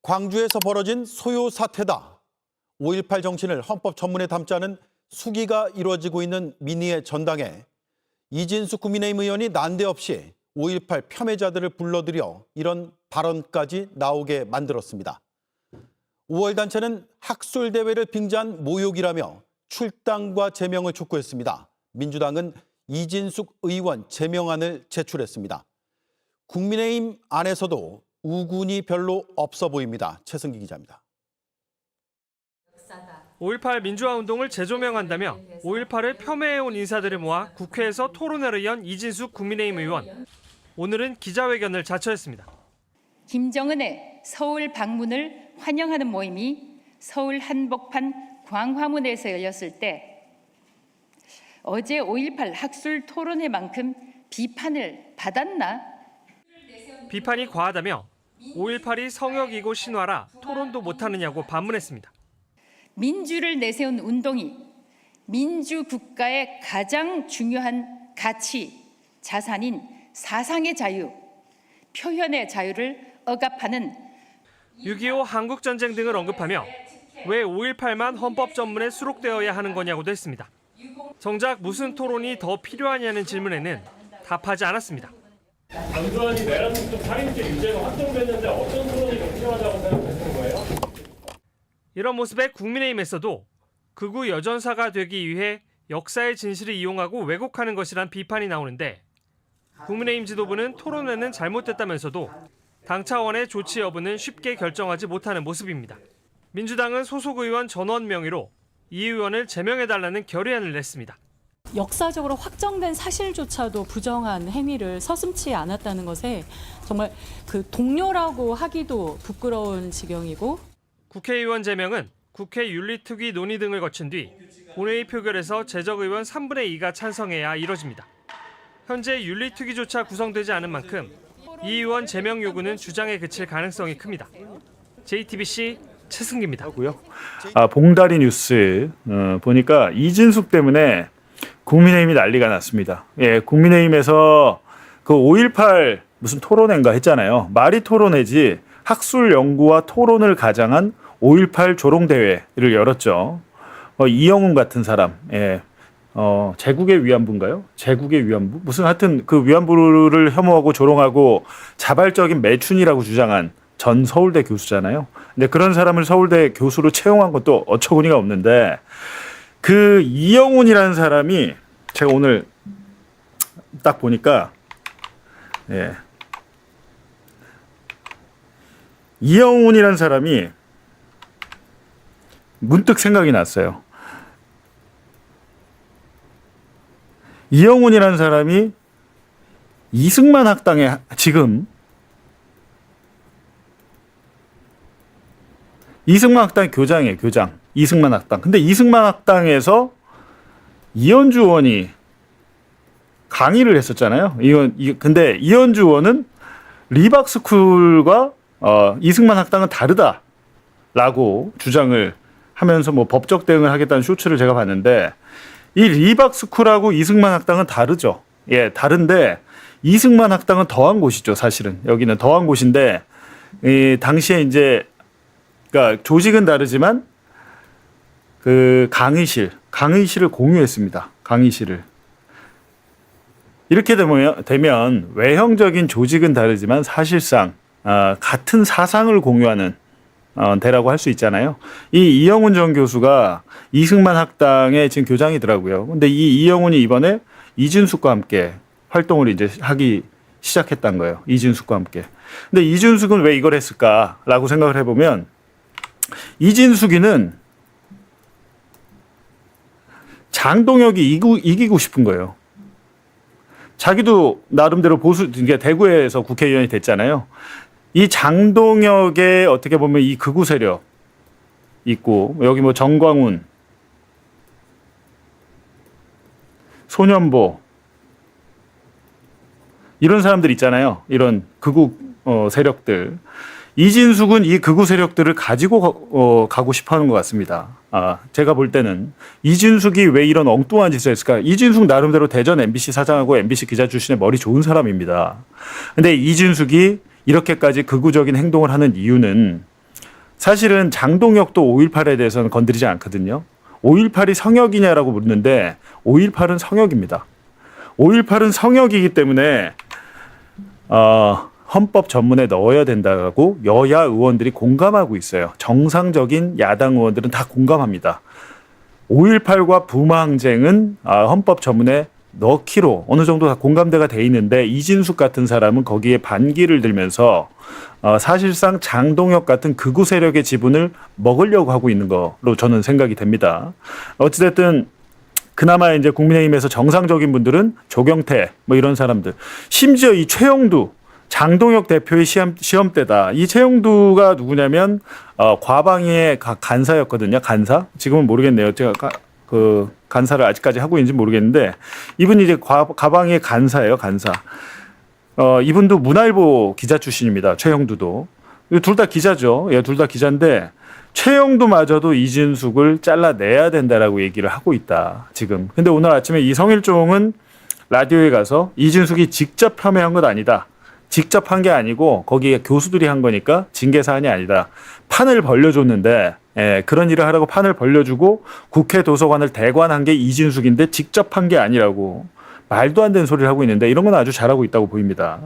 광주에서 벌어진 소요 사태다. 5.18 정신을 헌법 전문에 담자는 수기가 이루어지고 있는 민의의 전당에 이진숙 국민의힘 의원이 난데없이 5.18 폄훼자들을 불러들여 이런 발언까지 나오게 만들었습니다. 5월 단체는 학술대회를 빙자한 모욕이라며 출당과 제명을 촉구했습니다. 민주당은 이진숙 의원 제명안을 제출했습니다. 국민의힘 안에서도 우군이 별로 없어 보입니다. 최승기 기자입니다. 5.18 민주화운동을 재조명한다며 5.18을 폄훼해온 인사들을 모아 국회에서 토론회를 연 이진숙 국민의힘 의원. 오늘은 기자회견을 자처했습니다. 김정은의 서울 방문을 환영하는 모임이 서울 한복판 광화문에서 열렸을 때 어제 5.18 학술 토론회만큼 비판을 받았나? 비판이 과하다며 5.18이 성역이고 신화라 토론도 못하느냐고 반문했습니다. 민주를 내세운 운동이 민주국가의 가장 중요한 가치, 자산인 사상의 자유, 표현의 자유를 억압하는 6.25 한국전쟁 등을 언급하며 왜 5.18만 헌법 전문에 수록되어야 하는 거냐고도 했습니다. 정작 무슨 토론이 더 필요하냐는 질문에는 답하지 않았습니다. 전두환이 내란국도 살인죄 유죄가 확정됐는데 어떤 토론이 더 필요하다고 생각하시는 거예요? 이런 모습에 국민의힘에서도 극우 여전사가 되기 위해 역사의 진실을 이용하고 왜곡하는 것이란 비판이 나오는데 국민의힘 지도부는 토론회는 잘못됐다면서도 당 차원의 조치 여부는 쉽게 결정하지 못하는 모습입니다. 민주당은 소속 의원 전원 명의로 이 의원을 제명해달라는 결의안을 냈습니다. 역사적으로 확정된 사실조차도 부정한 행위를 서슴지 않았다는 것에 정말 그 동료라고 하기도 부끄러운 지경이고 국회의원 제명은 국회 윤리특위 논의 등을 거친 뒤 본회의 표결에서 재적 의원 3분의 2가 찬성해야 이뤄집니다. 현재 윤리특위조차 구성되지 않은 만큼 이 의원 제명 요구는 주장에 그칠 가능성이 큽니다. JTBC 최승기입니다. 봉다리 뉴스 보니까 이진숙 때문에 국민의힘이 난리가 났습니다. 예, 국민의힘에서 그 5.18 무슨 토론회인가 했잖아요. 말이 토론회지 학술 연구와 토론을 가장한 5.18 조롱대회를 열었죠. 이영훈 같은 사람, 예, 제국의 위안부인가요? 제국의 위안부? 무슨 하여튼 그 위안부를 혐오하고 조롱하고 자발적인 매춘이라고 주장한 전 서울대 교수잖아요. 근데 그런 사람을 서울대 교수로 채용한 것도 어처구니가 없는데 그 이영훈이라는 사람이 제가 오늘 딱 보니까 예. 이영훈이라는 사람이 문득 생각이 났어요. 이영훈이라는 사람이 이승만 학당에 지금 이승만 학당 교장이에요. 교장. 이승만 학당. 근데 이승만 학당에서 이현주 의원이 강의를 했었잖아요. 근데 이현주 의원은 리박스쿨과 이승만 학당은 다르다라고 주장을 하면서 뭐 법적 대응을 하겠다는 쇼츠를 제가 봤는데 이 리박스쿨하고 이승만 학당은 다르죠. 예, 다른데 이승만 학당은 더한 곳이죠. 사실은 여기는 더한 곳인데 이 당시에 이제 그러니까 조직은 다르지만 그 강의실을 공유했습니다. 강의실을. 이렇게 되면 외형적인 조직은 다르지만 사실상 같은 사상을 공유하는 대라고 할 수 있잖아요. 이 이영훈 전 교수가 이승만 학당의 지금 교장이더라고요. 근데 이 이영훈이 이번에 이진숙과 함께 활동을 이제 하기 시작했던 거예요. 이진숙과 함께. 근데 이진숙은 왜 이걸 했을까라고 생각을 해보면 이진숙이는 장동혁이 이기고 싶은 거예요. 자기도 나름대로 보수, 그러니까 대구에서 국회의원이 됐잖아요. 이 장동혁의 어떻게 보면 이 극우 세력 있고 여기 뭐 정광훈, 소년보 이런 사람들 있잖아요. 이런 극우 세력들. 이진숙은 이 극우 세력들을 가지고 가고 싶어하는 것 같습니다. 제가 볼 때는 이진숙이 왜 이런 엉뚱한 짓을 했을까? 이진숙 나름대로 대전 MBC 사장하고 MBC 기자 출신의 머리 좋은 사람입니다. 근데 이진숙이 이렇게까지 극우적인 행동을 하는 이유는 사실은 장동혁도 5.18에 대해서는 건드리지 않거든요. 5.18이 성역이냐라고 묻는데 5.18은 성역입니다. 5.18은 성역이기 때문에 헌법 전문에 넣어야 된다고 여야 의원들이 공감하고 있어요. 정상적인 야당 의원들은 다 공감합니다. 5.18과 부마항쟁은 헌법 전문에 넣기로 어느 정도 다 공감대가 돼 있는데 이진숙 같은 사람은 거기에 반기를 들면서 사실상 장동혁 같은 극우 세력의 지분을 먹으려고 하고 있는 거로 저는 생각이 됩니다. 어찌됐든 그나마 이제 국민의힘에서 정상적인 분들은 조경태 뭐 이런 사람들, 심지어 이 최영두 장동혁 대표의 시험대다. 이 최영두가 누구냐면 과방위의 간사였거든요. 간사? 지금은 모르겠네요. 제가 그 간사를 아직까지 하고 있는지 모르겠는데 이분이 이제 과방위의 간사예요. 간사. 이분도 문화일보 기자 출신입니다. 최영두도. 둘 다 기자죠. 예, 둘 다 기자인데 최영두마저도 이진숙을 잘라내야 된다라고 얘기를 하고 있다. 지금. 근데 오늘 아침에 이성일종은 라디오에 가서 이진숙이 직접 폄훼한 것 아니다. 직접 한 게 아니고 거기에 교수들이 한 거니까 징계 사안이 아니다. 판을 벌려줬는데 그런 일을 하라고 판을 벌려주고 국회 도서관을 대관한 게 이진숙인데 직접 한 게 아니라고 말도 안 되는 소리를 하고 있는데 이런 건 아주 잘하고 있다고 보입니다.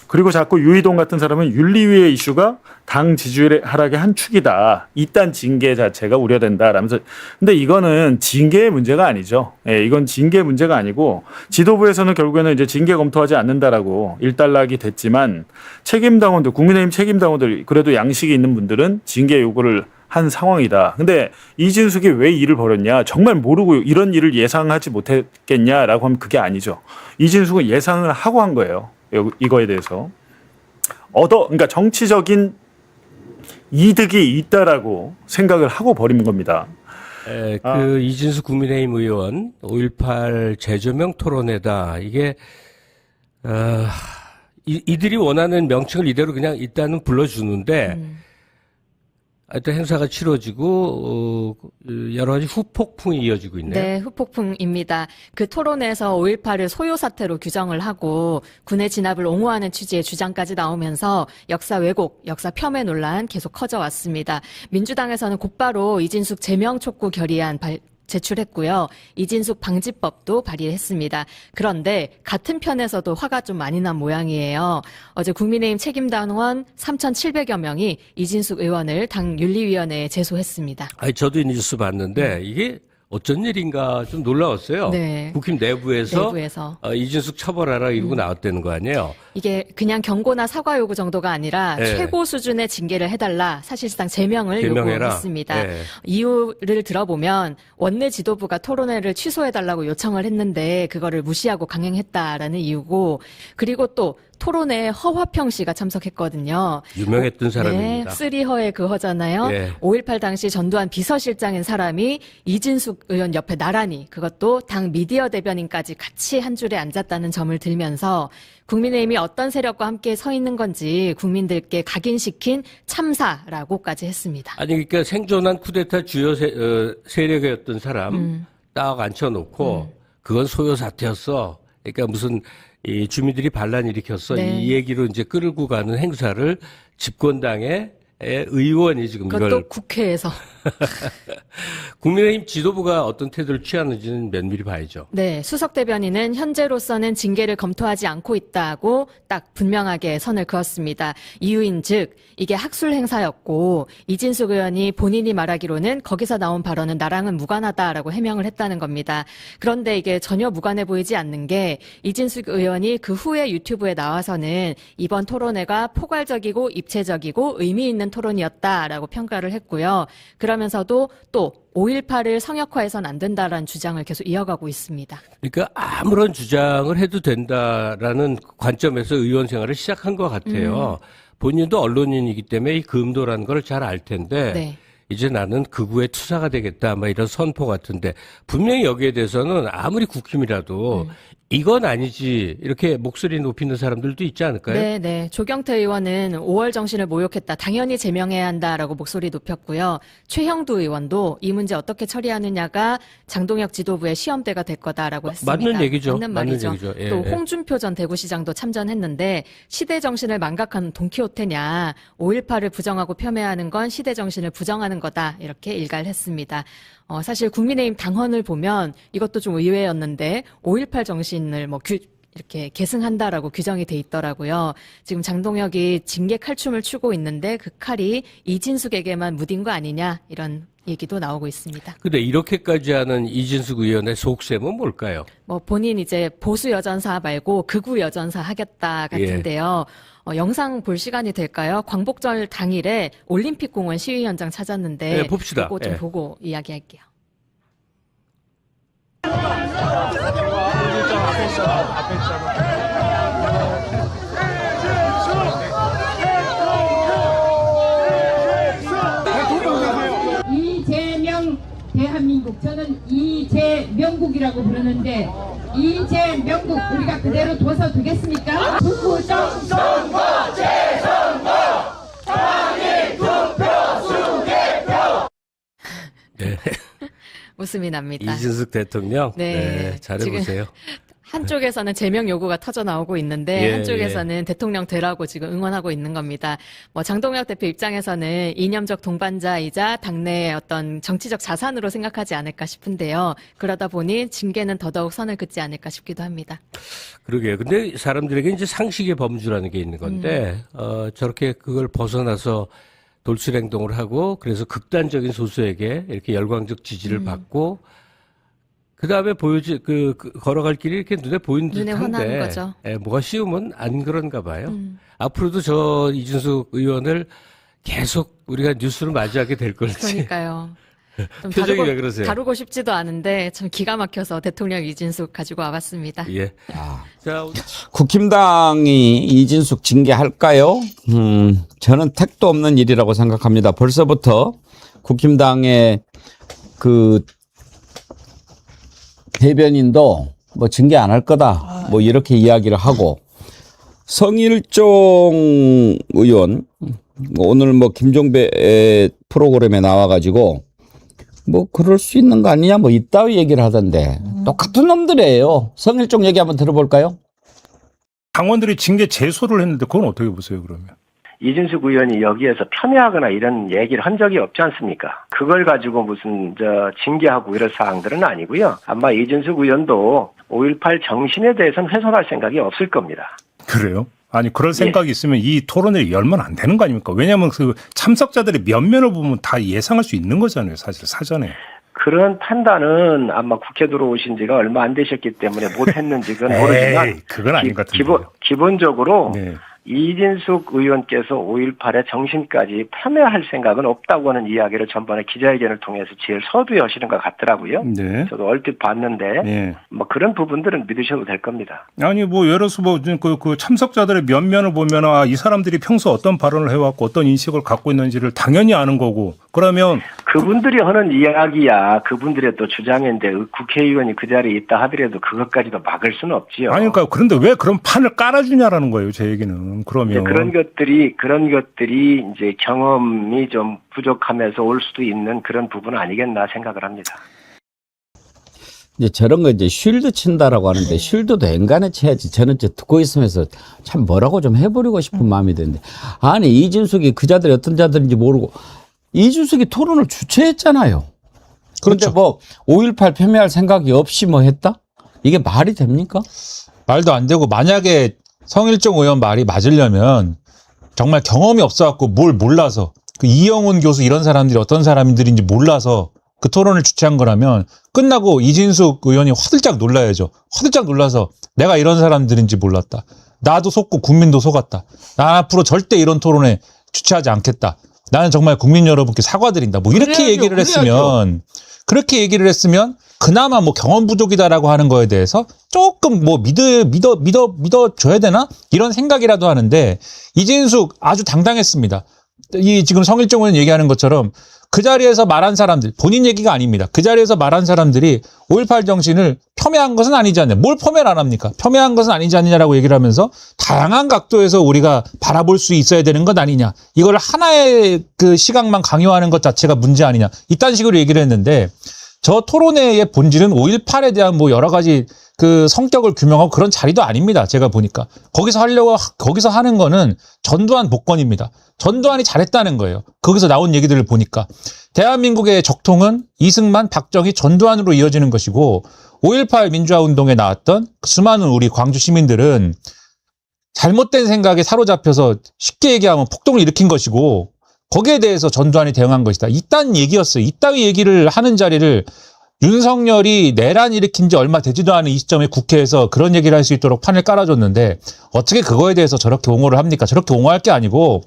그리고 자꾸 유희동 같은 사람은 윤리위의 이슈가 당 지지율의 하락의 한 축이다. 이딴 징계 자체가 우려된다라면서. 근데 이거는 징계의 문제가 아니죠. 이건 징계 문제가 아니고 지도부에서는 결국에는 이제 징계 검토하지 않는다라고 일단락이 됐지만 책임당원들, 국민의힘 책임당원들 그래도 양식이 있는 분들은 징계 요구를 한 상황이다. 근데 이진숙이 왜 일을 벌였냐? 정말 모르고 이런 일을 예상하지 못했겠냐라고 하면 그게 아니죠. 이진숙은 예상을 하고 한 거예요. 이거에 대해서 그러니까 정치적인 이득이 있다라고 생각을 하고 버린 겁니다. 이진수 국민의힘 의원 5.18 재조명 토론회다. 이게 이들이 원하는 명칭을 이대로 그냥 일단은 불러주는데 하여튼 행사가 치러지고 여러 가지 후폭풍이 이어지고 있네요. 네, 후폭풍입니다. 그 토론회에서 5.18을 소요 사태로 규정을 하고 군의 진압을 옹호하는 취지의 주장까지 나오면서 역사 왜곡, 역사 폄훼 논란 계속 커져왔습니다. 민주당에서는 곧바로 이진숙 제명 촉구 결의안 제출했고요. 이진숙 방지법도 발의했습니다. 그런데 같은 편에서도 화가 좀 많이 난 모양이에요. 어제 국민의힘 책임당원 3,700여 명이 이진숙 의원을 당 윤리위원회에 제소했습니다. 저도 이 뉴스 봤는데 이게 어쩐 일인가 좀 놀라웠어요. 네. 국힘 내부에서 이진숙 처벌하라 이러고 나왔다는 거 아니에요? 이게 그냥 경고나 사과 요구 정도가 아니라 네. 최고 수준의 징계를 해달라, 사실상 제명을 제명해라. 요구했습니다. 네. 이유를 들어보면 원내 지도부가 토론회를 취소해달라고 요청을 했는데 그거를 무시하고 강행했다라는 이유고, 그리고 또 토론회에 허화평 씨가 참석했거든요. 유명했던 사람입니다. 네, 쓰리허의 그 허잖아요. 네. 5.18 당시 전두환 비서실장인 사람이 이진숙 의원 옆에 나란히, 그것도 당 미디어 대변인까지 같이 한 줄에 앉았다는 점을 들면서 국민의힘이 어떤 세력과 함께 서 있는 건지 국민들께 각인시킨 참사라고까지 했습니다. 아니 그러니까 생존한 쿠데타 주요 세력이었던 사람 딱 앉혀놓고 그건 소요 사태였어. 그러니까 무슨 이 주민들이 반란 일으켰어. 네. 이 얘기로 이제 끌고 가는 행사를 집권당의 의원이 지금 그것도 이걸 국회에서. 국민의힘 지도부가 어떤 태도를 취하는지는 면밀히 봐야죠. 네, 수석 대변인은 현재로서는 징계를 검토하지 않고 있다고 딱 분명하게 선을 그었습니다. 이유인즉 이게 학술 행사였고 이진숙 의원이 본인이 말하기로는 거기서 나온 발언은 나랑은 무관하다라고 해명을 했다는 겁니다. 그런데 이게 전혀 무관해 보이지 않는 게 이진숙 의원이 그 후에 유튜브에 나와서는 이번 토론회가 포괄적이고 입체적이고 의미 있는 토론이었다라고 평가를 했고요. 그러면서도 또 5.18을 성역화해서는 안 된다라는 주장을 계속 이어가고 있습니다. 그러니까 아무런 주장을 해도 된다라는 관점에서 의원 생활을 시작한 것 같아요. 본인도 언론인이기 때문에 이 금도라는 걸 잘 알 텐데 네. 이제 나는 극우의 투사가 되겠다, 아마 이런 선포 같은데 분명히 여기에 대해서는 아무리 국힘이라도 이건 아니지 이렇게 목소리 높이는 사람들도 있지 않을까요? 네, 네. 조경태 의원은 5월 정신을 모욕했다. 당연히 제명해야 한다라고 목소리 높였고요. 최형두 의원도 이 문제 어떻게 처리하느냐가 장동혁 지도부의 시험대가 될 거다라고 했습니다. 맞는 얘기죠. 맞는 말이죠. 맞는 얘기죠. 예, 또 예. 홍준표 전 대구시장도 참전했는데 시대 정신을 망각하는 돈키호테냐. 5.18을 부정하고 폄훼하는 건 시대 정신을 부정하는 거다. 이렇게 일갈했습니다. 사실 국민의힘 당헌을 보면 이것도 좀 의외였는데 5.18 정신을 이렇게 계승한다라고 규정이 돼 있더라고요. 지금 장동혁이 징계 칼춤을 추고 있는데 그 칼이 이진숙에게만 묻은 거 아니냐 이런 얘기도 나오고 있습니다. 근데 이렇게까지 하는 이진숙 의원의 속셈은 뭘까요? 본인 이제 보수 여전사 말고 극우 여전사 하겠다 같은데요. 영상 볼 시간이 될까요? 광복절 당일에 올림픽공원 시위 현장 찾았는데 네, 봅시다. 그거 좀 예. 보고 이야기할게요. 이재명 대한민국, 저는 이재명국이라고 부르는데 이재명국 우리가 그대로 둬서 되겠습니까? 국부정선거 재선거 당일 투표 수개표. 네. 웃음이 납니다. 이진숙 대통령. 네. 잘해보세요. 한쪽에서는 제명 요구가 터져 나오고 있는데 예, 한쪽에서는 대통령 되라고 지금 응원하고 있는 겁니다. 장동혁 대표 입장에서는 이념적 동반자이자 당내의 어떤 정치적 자산으로 생각하지 않을까 싶은데요. 그러다 보니 징계는 더더욱 선을 긋지 않을까 싶기도 합니다. 그러게요. 근데 사람들에게 이제 상식의 범주라는 게 있는 건데, 저렇게 그걸 벗어나서 돌출 행동을 하고, 그래서 극단적인 소수에게 이렇게 열광적 지지를 받고, 그 다음에 걸어갈 길이 이렇게 눈에 보이는 눈에 듯한데, 훤한 거죠. 뭐가 쉬우면 안 그런가 봐요. 앞으로도 저 이준숙 의원을 계속 우리가 뉴스로 맞이하게 될 걸지. 그러니까요. 좀 표정이 왜 그러세요? 다루고 싶지도 않은데 참 기가 막혀서 대통령 이진숙 가지고 와봤습니다. 예. 자, 국힘당이 이진숙 징계할까요? 저는 택도 없는 일이라고 생각합니다. 벌써부터 국힘당의 그 대변인도 뭐 징계 안 할 거다. 뭐 이렇게 이야기를 하고 성일종 의원 오늘 뭐 김종배 프로그램에 나와가지고 뭐 그럴 수 있는 거 아니냐 뭐 이따위 얘기를 하던데 똑같은 놈들이에요. 성일종 얘기 한번 들어볼까요? 당원들이 징계 제소를 했는데 그건 어떻게 보세요, 그러면? 이진숙 의원이 여기에서 폄훼하거나 이런 얘기를 한 적이 없지 않습니까? 그걸 가지고 무슨 징계하고 이럴 사항들은 아니고요. 아마 이진숙 의원도 5.18 정신에 대해서는 훼손할 생각이 없을 겁니다. 그래요? 아니 그럴 생각이 있으면 이 토론회를 열면 안 되는 거 아닙니까? 왜냐하면 그 참석자들의 면면을 보면 다 예상할 수 있는 거잖아요, 사실 사전에. 그런 판단은 아마 국회 들어오신 지가 얼마 안 되셨기 때문에 못했는지 그건 모르지만 그건 아닌 것 같은데. 기본적으로 네. 이진숙 의원께서 5.18의 정신까지 폄훼할 생각은 없다고 하는 이야기를 전번에 기자회견을 통해서 제일 서두에 하시는 것 같더라고요. 네. 저도 얼핏 봤는데 네. 뭐 그런 부분들은 믿으셔도 될 겁니다. 아니 뭐 예를 들어서 그 참석자들의 면면을 보면 이 사람들이 평소 어떤 발언을 해왔고 어떤 인식을 갖고 있는지를 당연히 아는 거고 그러면 그분들이 하는 이야기야 그분들의 또 주장인데 국회의원이 그 자리에 있다 하더라도 그것까지도 막을 수는 없지요. 아니 그러니까 그런데 왜 그런 판을 깔아주냐라는 거예요, 제 얘기는. 그러면 그런 것들이 이제 경험이 좀 부족하면서 올 수도 있는 그런 부분 아니겠나 생각을 합니다. 이제 저런 거 이제 쉴드 친다라고 하는데 쉴드도 엔간에 쳐야지. 저는 이제 듣고 있으면서 참 뭐라고 좀 해버리고 싶은 마음이 드는데 아니 이진숙이 그 자들이 어떤 자들인지 모르고 이진숙이 토론을 주최했잖아요. 그런데 뭐 5.18 폄훼할 생각이 없이 뭐 했다? 이게 말이 됩니까? 말도 안 되고 만약에 성일종 의원 말이 맞으려면 정말 경험이 없어갖고 뭘 몰라서 그 이영훈 교수 이런 사람들이 어떤 사람들인지 몰라서 그 토론을 주최한 거라면 끝나고 이진숙 의원이 화들짝 놀라야죠. 화들짝 놀라서 내가 이런 사람들인지 몰랐다. 나도 속고 국민도 속았다. 나 앞으로 절대 이런 토론에 주최하지 않겠다. 나는 정말 국민 여러분께 사과드린다. 뭐 이렇게 얘기를 했으면 그렇게 얘기를 했으면 그나마 뭐 경험 부족이다라고 하는 거에 대해서 조금 뭐 믿어줘야 되나? 이런 생각이라도 하는데 이진숙 아주 당당했습니다. 이 지금 성일종 의원 얘기하는 것처럼 그 자리에서 말한 사람들, 본인 얘기가 아닙니다. 그 자리에서 말한 사람들이 5.18 정신을 폄훼한 것은 아니지 않냐. 뭘 폄훼를 안 합니까? 폄훼한 것은 아니지 않느냐라고 얘기를 하면서 다양한 각도에서 우리가 바라볼 수 있어야 되는 것 아니냐. 이걸 하나의 그 시각만 강요하는 것 자체가 문제 아니냐. 이딴 식으로 얘기를 했는데 저 토론회의 본질은 5.18에 대한 뭐 여러 가지 그 성격을 규명하고 그런 자리도 아닙니다. 제가 보니까. 거기서 하는 거는 전두환 복권입니다. 전두환이 잘했다는 거예요. 거기서 나온 얘기들을 보니까. 대한민국의 적통은 이승만, 박정희, 전두환으로 이어지는 것이고 5.18 민주화 운동에 나왔던 수많은 우리 광주 시민들은 잘못된 생각에 사로잡혀서 쉽게 얘기하면 폭동을 일으킨 것이고 거기에 대해서 전두환이 대응한 것이다. 이딴 얘기였어요. 이따위 얘기를 하는 자리를 윤석열이 내란 일으킨 지 얼마 되지도 않은 이 시점에 국회에서 그런 얘기를 할 수 있도록 판을 깔아줬는데 어떻게 그거에 대해서 저렇게 옹호를 합니까? 저렇게 옹호할 게 아니고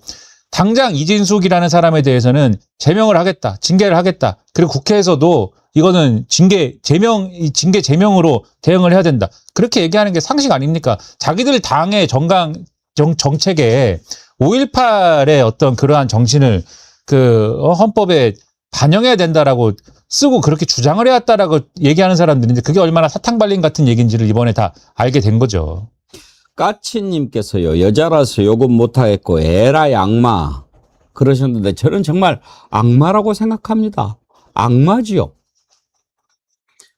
당장 이진숙이라는 사람에 대해서는 제명을 하겠다. 징계를 하겠다. 그리고 국회에서도 이거는 징계 제명으로 대응을 해야 된다. 그렇게 얘기하는 게 상식 아닙니까? 자기들 당의 정책에 5.18의 어떤 그러한 정신을 헌법에 반영해야 된다라고 쓰고 그렇게 주장을 해왔다라고 얘기하는 사람들인데 그게 얼마나 사탕발림 같은 얘기인지를 이번에 다 알게 된 거죠. 까치님께서요, 여자라서 욕은 못하겠고 에라이 악마 그러셨는데 저는 정말 악마라고 생각합니다. 악마지요.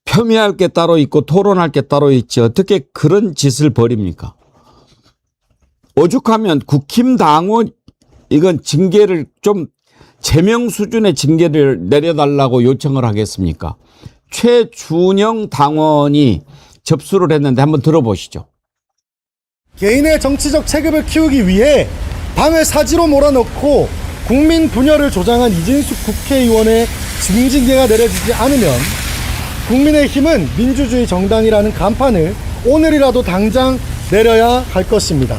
폄훼할 게 따로 있고 토론할 게 따로 있지 어떻게 그런 짓을 벌입니까? 오죽하면 국힘당원 이건 징계를 좀 제명 수준의 징계를 내려달라고 요청을 하겠습니까? 최준영 당원이 접수를 했는데 한번 들어보시죠. 개인의 정치적 체급을 키우기 위해 당을 사지로 몰아넣고 국민 분열을 조장한 이진숙 국회의원의 징계가 내려지지 않으면 국민의힘은 민주주의 정당이라는 간판을 오늘이라도 당장 내려야 할 것입니다.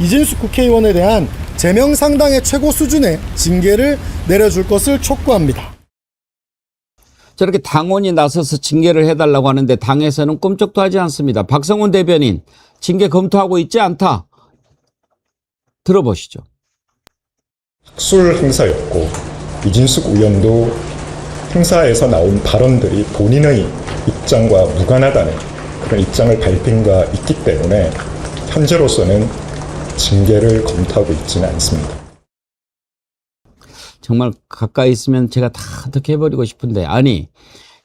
이진숙 국회의원에 대한 제명 상당의 최고 수준의 징계를 내려줄 것을 촉구합니다. 저렇게 당원이 나서서 징계를 해달라고 하는데 당에서는 꼼짝도 하지 않습니다. 박성훈 대변인 징계 검토하고 있지 않다. 들어보시죠. 학술 행사였고 이진숙 의원도 행사에서 나온 발언들이 본인의 입장과 무관하다는 그런 입장을 밝힌 바 있기 때문에 현재로서는 징계를 검토하고 있지는 않습니다. 정말 가까이 있으면 제가 다 어떻게 해버리고 싶은데 아니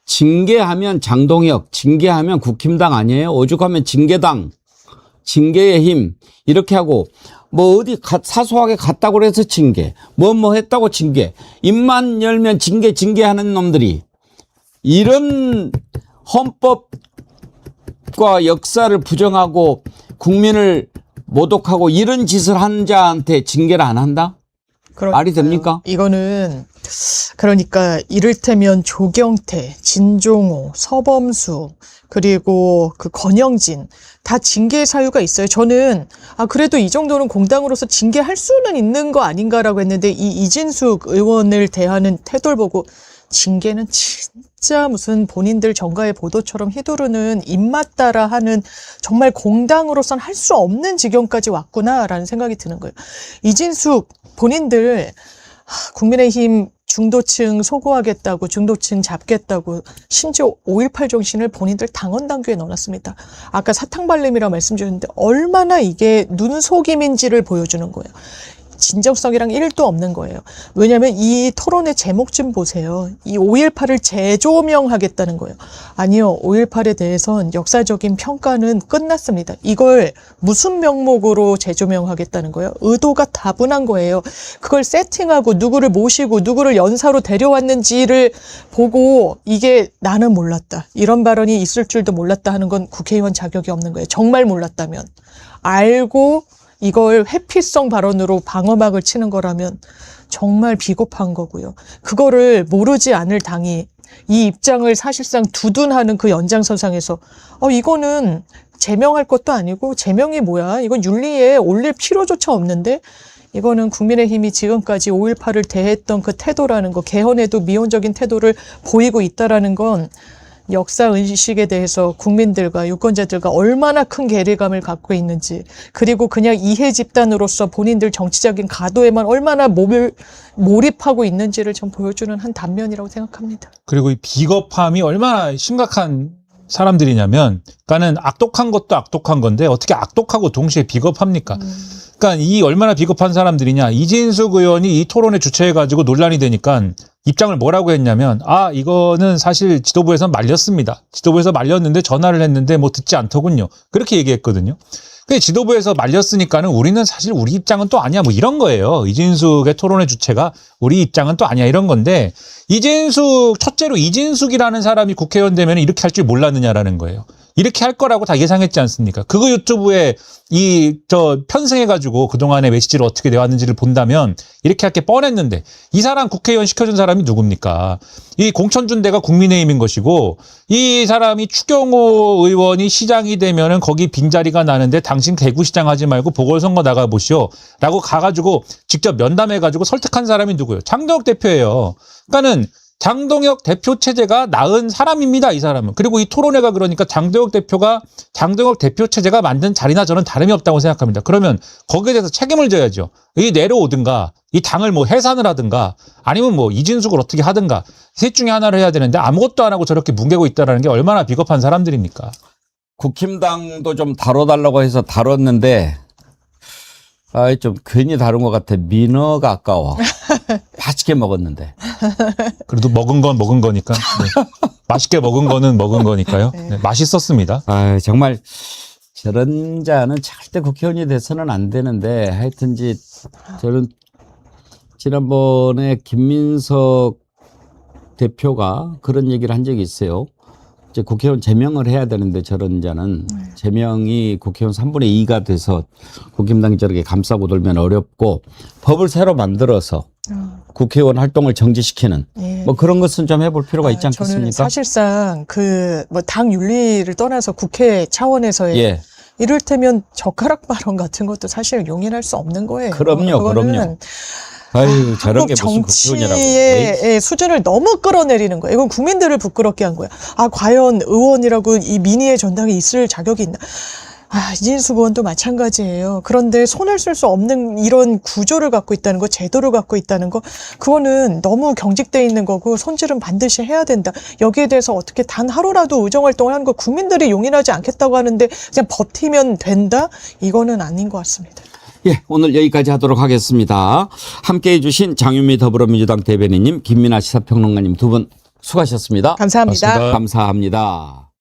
징계하면 장동혁, 징계하면 국힘당 아니에요? 오죽하면 징계당, 징계의 힘 이렇게 하고 뭐 어디 사소하게 갔다고 해서 징계, 뭐 했다고 징계, 입만 열면 징계하는 놈들이 이런 헌법과 역사를 부정하고 국민을 모독하고 이런 짓을 한 자한테 징계를 안 한다? 말이 됩니까? 이거는 그러니까 이를테면 조경태, 진종호, 서범수 그리고 그 권영진 다 징계 사유가 있어요. 저는 그래도 이 정도는 공당으로서 징계할 수는 있는 거 아닌가라고 했는데 이 이진숙 의원을 대하는 태도를 보고 징계는 진짜 무슨 본인들 정가의 보도처럼 휘두르는 입맛 따라 하는 정말 공당으로선 할 수 없는 지경까지 왔구나라는 생각이 드는 거예요. 이진숙 본인들 국민의힘 중도층 소구하겠다고 중도층 잡겠다고 심지어 5.18 정신을 본인들 당원 당규에 넣어놨습니다. 아까 사탕발림이라고 말씀드렸는데 얼마나 이게 눈속임인지를 보여주는 거예요. 진정성이랑 1도 없는 거예요. 왜냐하면 이 토론의 제목 좀 보세요. 이 5.18을 재조명하겠다는 거예요. 아니요. 5.18에 대해서는 역사적인 평가는 끝났습니다. 이걸 무슨 명목으로 재조명하겠다는 거예요? 의도가 다분한 거예요. 그걸 세팅하고 누구를 모시고 누구를 연사로 데려왔는지를 보고 이게 나는 몰랐다. 이런 발언이 있을 줄도 몰랐다 하는 건 국회의원 자격이 없는 거예요. 정말 몰랐다면. 알고 이걸 회피성 발언으로 방어막을 치는 거라면 정말 비겁한 거고요. 그거를 모르지 않을 당이 이 입장을 사실상 두둔하는 그 연장선상에서 이거는 제명할 것도 아니고 제명이 뭐야? 이건 윤리에 올릴 필요조차 없는데 이거는 국민의힘이 지금까지 5.18을 대했던 그 태도라는 거, 개헌에도 미온적인 태도를 보이고 있다라는 건 역사 의식에 대해서 국민들과 유권자들과 얼마나 큰 괴리감을 갖고 있는지, 그리고 그냥 이해 집단으로서 본인들 정치적인 가도에만 얼마나 몰입하고 있는지를 좀 보여주는 한 단면이라고 생각합니다. 그리고 이 비겁함이 얼마나 심각한 사람들이냐면, 그러니까는 악독한 것도 악독한 건데 어떻게 악독하고 동시에 비겁합니까? 그러니까 이 얼마나 비겁한 사람들이냐. 이진숙 의원이 이 토론회 주최해가지고 논란이 되니까 입장을 뭐라고 했냐면, 이거는 사실 지도부에서 말렸습니다. 지도부에서 말렸는데 전화를 했는데 뭐 듣지 않더군요. 그렇게 얘기했거든요. 근데 지도부에서 말렸으니까는 우리는 사실 우리 입장은 또 아니야, 뭐 이런 거예요. 이진숙의 토론회 주체가 우리 입장은 또 아니야, 이런 건데, 첫째로 이진숙이라는 사람이 국회의원 되면 이렇게 할 줄 몰랐느냐라는 거예요. 이렇게 할 거라고 다 예상했지 않습니까? 그거 유튜브에 편승해가지고 그동안의 메시지를 어떻게 내왔는지를 본다면 이렇게 할 게 뻔했는데, 이 사람 국회의원 시켜준 사람이 누굽니까? 이 공천준대가 국민의힘인 것이고, 이 사람이 추경호 의원이 시장이 되면은 거기 빈자리가 나는데 당신 대구시장 하지 말고 보궐선거 나가보시오 라고 가가지고 직접 면담해가지고 설득한 사람이 누구예요? 장동혁 대표예요. 그러니까는 장동혁 대표 체제가 낳은 사람입니다, 이 사람은. 그리고 이 토론회가 그러니까 장동혁 대표 체제가 만든 자리나 저는 다름이 없다고 생각합니다. 그러면 거기에 대해서 책임을 져야죠. 이 내려오든가, 이 당을 뭐 해산을 하든가, 아니면 뭐 이진숙을 어떻게 하든가, 셋 중에 하나를 해야 되는데 아무것도 안 하고 저렇게 뭉개고 있다는 게 얼마나 비겁한 사람들입니까? 국힘당도 좀 다뤄달라고 해서 다뤘는데, 좀 괜히 다룬 것 같아. 민어가 아까워. 맛있게 먹었는데. 그래도 먹은 건 먹은 거니까. 네. 맛있게 먹은 거는 먹은 거니까요. 네, 맛있었습니다. 정말 저런 자는 절대 국회의원이 돼서는 안 되는데, 하여튼지 저는 지난번에 김민석 대표가 그런 얘기를 한 적이 있어요. 이제 국회의원 제명을 해야 되는데 저런 자는 제명이 국회의원 3분의 2가 돼서 국힘당이 저렇게 감싸고 돌면 어렵고, 법을 새로 만들어서 국회의원 활동을 정지시키는 뭐 그런 것은 좀 해볼 필요가 있지 않겠습니까? 저는 사실상 뭐 당 윤리를 떠나서 국회 차원에서의 이를테면 젓가락 발언 같은 것도 사실 용인할 수 없는 거예요. 그럼요. 저런 게 무슨 국회의원이라고. 정치의 수준을 너무 끌어내리는 거예요. 이건 국민들을 부끄럽게 한 거야. 과연 의원이라고 이 민의의 전당에 있을 자격이 있나. 이진숙 의원도 마찬가지예요. 그런데 손을 쓸 수 없는 이런 구조를 갖고 있다는 거, 제도를 갖고 있다는 거, 그거는 너무 경직돼 있는 거고 손질은 반드시 해야 된다. 여기에 대해서 어떻게 단 하루라도 의정활동을 하는 거 국민들이 용인하지 않겠다고 하는데 그냥 버티면 된다? 이거는 아닌 것 같습니다. 오늘 여기까지 하도록 하겠습니다. 함께해 주신 장윤미 더불어민주당 대변인님, 김민아 시사평론가님 두 분 수고하셨습니다. 감사합니다. 감사합니다.